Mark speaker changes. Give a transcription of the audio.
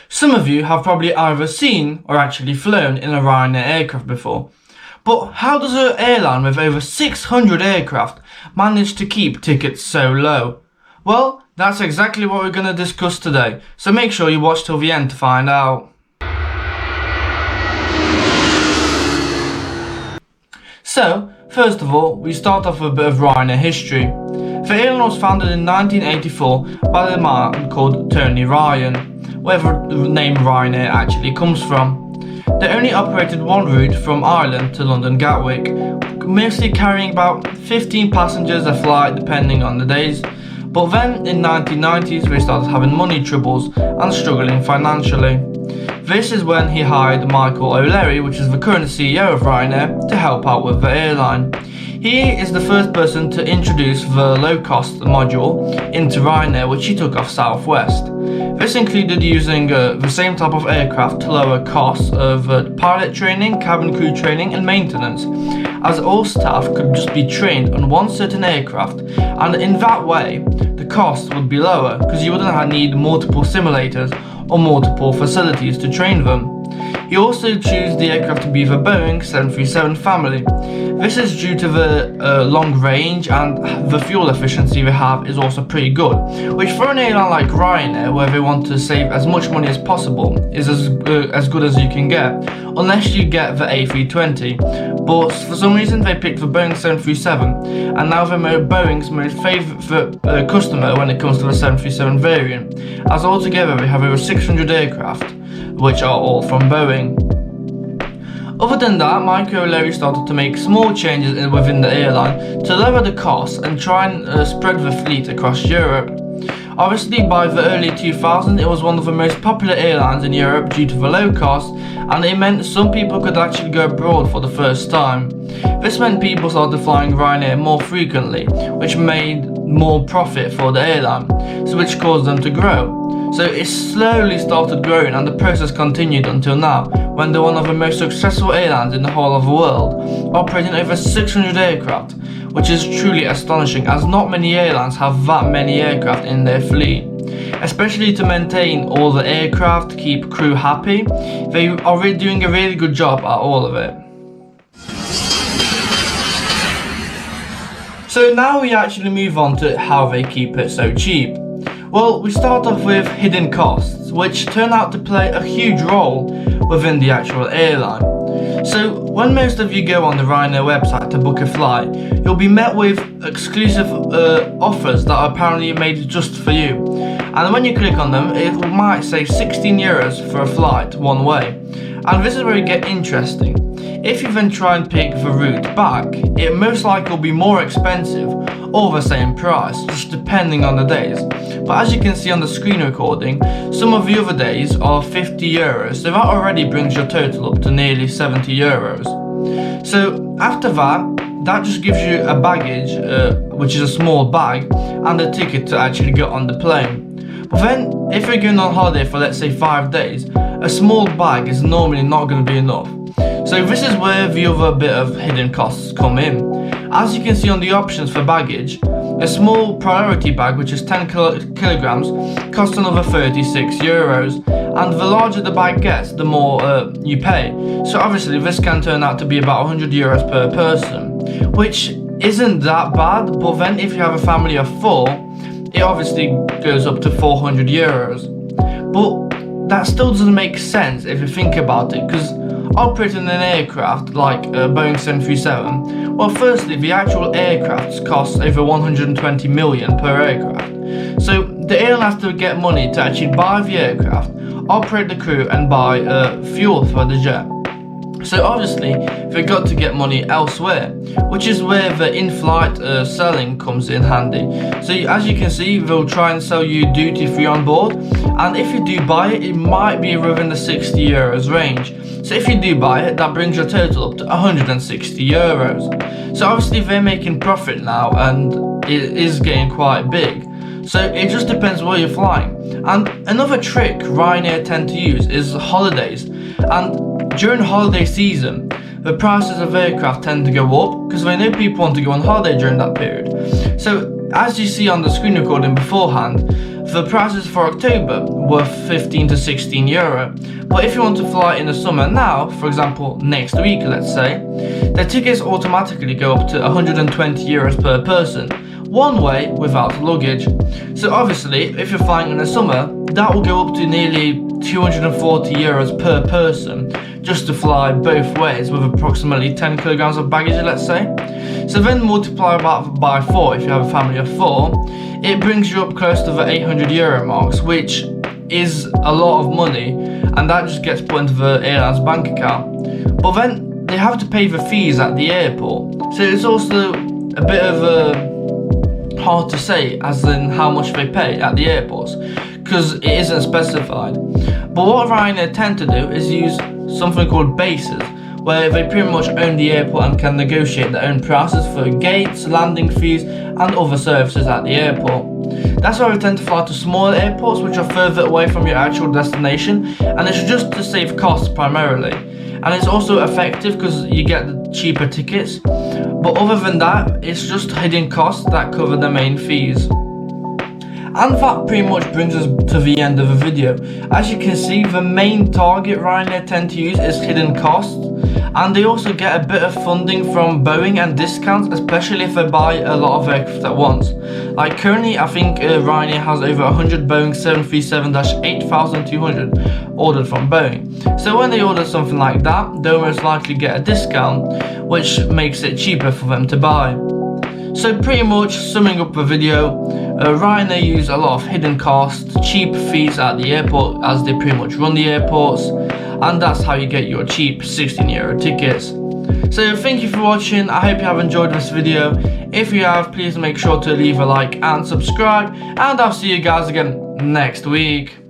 Speaker 1: Some of you have probably either seen or actually flown in a Ryanair aircraft before. But how does an airline with over 600 aircraft manage to keep tickets so low? Well, that's exactly what we're going to discuss today, so make sure you watch till the end to find out. So, first of all, we start off with a bit of Ryanair history. The airline was founded in 1984 by a man called Tony Ryan, wherever the name Ryanair actually comes from. They only operated one route from Ireland to London Gatwick, mostly carrying about 15 passengers a flight depending on the days. But then in 1990s they started having money troubles and struggling financially. This is when he hired Michael O'Leary, which is the current CEO of Ryanair, to help out with the airline. He is the first person to introduce the low-cost module into Ryanair, which he took off Southwest. This included using the same type of aircraft to lower costs of pilot training, cabin crew training and maintenance, as all staff could just be trained on one certain aircraft, and in that way the cost would be lower because you wouldn't need multiple simulators or multiple facilities to train them. He also chose the aircraft to be the Boeing 737 family. This is due to the long range, and the fuel efficiency they have is also pretty good, which for an airline like Ryanair, where they want to save as much money as possible, is as good as you can get, unless you get the A320. But for some reason they picked the Boeing 737, and now they're Boeing's most favourite customer when it comes to the 737 variant, as altogether they have over 600 aircraft, which are all from Boeing. Other than that, Michael O'Leary started to make small changes within the airline to lower the costs and try and spread the fleet across Europe. Obviously, by the early 2000s, it was one of the most popular airlines in Europe due to the low cost, and it meant some people could actually go abroad for the first time. This meant people started flying Ryanair more frequently, which made more profit for the airline, so which caused them to grow. So it slowly started growing, and the process continued until now, when they're one of the most successful airlines in the whole of the world, operating over 600 aircraft, which is truly astonishing, as not many airlines have that many aircraft in their fleet. Especially to maintain all the aircraft, keep crew happy, they are really doing a really good job at all of it. So now we actually move on to how they keep it so cheap. Well, we start off with hidden costs, which turn out to play a huge role within the actual airline. So when most of you go on the Ryanair website to book a flight, you'll be met with exclusive offers that are apparently made just for you. And when you click on them, it might say 16 euros for a flight one way. And this is where it gets interesting. If you then try and pick the route back, it most likely will be more expensive or the same price, just depending on the days. But as you can see on the screen recording, some of the other days are 50 euros, so that already brings your total up to nearly 70 euros. So after that just gives you a baggage, which is a small bag, and a ticket to actually get on the plane. But then, if you're going on holiday for let's say 5 days, a small bag is normally not going to be enough. So this is where the other bit of hidden costs come in. As you can see on the options for baggage, a small priority bag, which is 10 kilograms, costs another 36 euros, and the larger the bag gets, the more you pay. So obviously this can turn out to be about 100 euros per person, which isn't that bad, but then if you have a family of 4, it obviously goes up to 400 euros. But that still doesn't make sense if you think about it, because operating an aircraft like a Boeing 737, well, firstly, the actual aircraft costs over 120 million per aircraft. So the airline has to get money to actually buy the aircraft, operate the crew and buy fuel for the jet. So obviously they've got to get money elsewhere, which is where the in-flight selling comes in handy. So as you can see, they'll try and sell you duty-free on board, and if you do buy it, it might be within the 60 euros range. So if you do buy it, that brings your total up to 160 euros. So obviously they're making profit now, and it is getting quite big. So it just depends where you're flying. And another trick Ryanair tend to use is holidays. And during holiday season, the prices of aircraft tend to go up because they know people want to go on holiday during that period. So as you see on the screen recording beforehand, The prices for October were 15 to 16 euro, but if you want to fly in the summer now, for example next week let's say, the tickets automatically go up to 120 euros per person, one way without luggage. So obviously if you're flying in the summer, that will go up to nearly 240 euros per person just to fly both ways with approximately 10 kilograms of baggage, let's say. So then multiply that by 4 if you have a family of 4, it brings you up close to the 800 euro marks, which is a lot of money, and that just gets put into the airline's bank account. But then they have to pay the fees at the airport, so it's also a bit of a hard to say as in how much they pay at the airports, because it isn't specified. But what Ryanair tend to do is use something called bases, where they pretty much own the airport and can negotiate their own prices for gates, landing fees and other services at the airport. That's why we tend to fly to smaller airports which are further away from your actual destination, and it's just to save costs primarily. And it's also effective because you get the cheaper tickets, but other than that, it's just hidden costs that cover the main fees. And that pretty much brings us to the end of the video. As you can see, the main target Ryanair tend to use is hidden costs, and they also get a bit of funding from Boeing and discounts, especially if they buy a lot of aircraft at once. Like currently, I think Ryanair has over 100 Boeing 737-8200 ordered from Boeing. So when they order something like that, they'll most likely get a discount, which makes it cheaper for them to buy. So pretty much summing up the video, Ryanair use a lot of hidden costs, cheap fees at the airport as they pretty much run the airports, and that's how you get your cheap 16 euro tickets. So thank you for watching, I hope you have enjoyed this video. If you have, please make sure to leave a like and subscribe, and I'll see you guys again next week.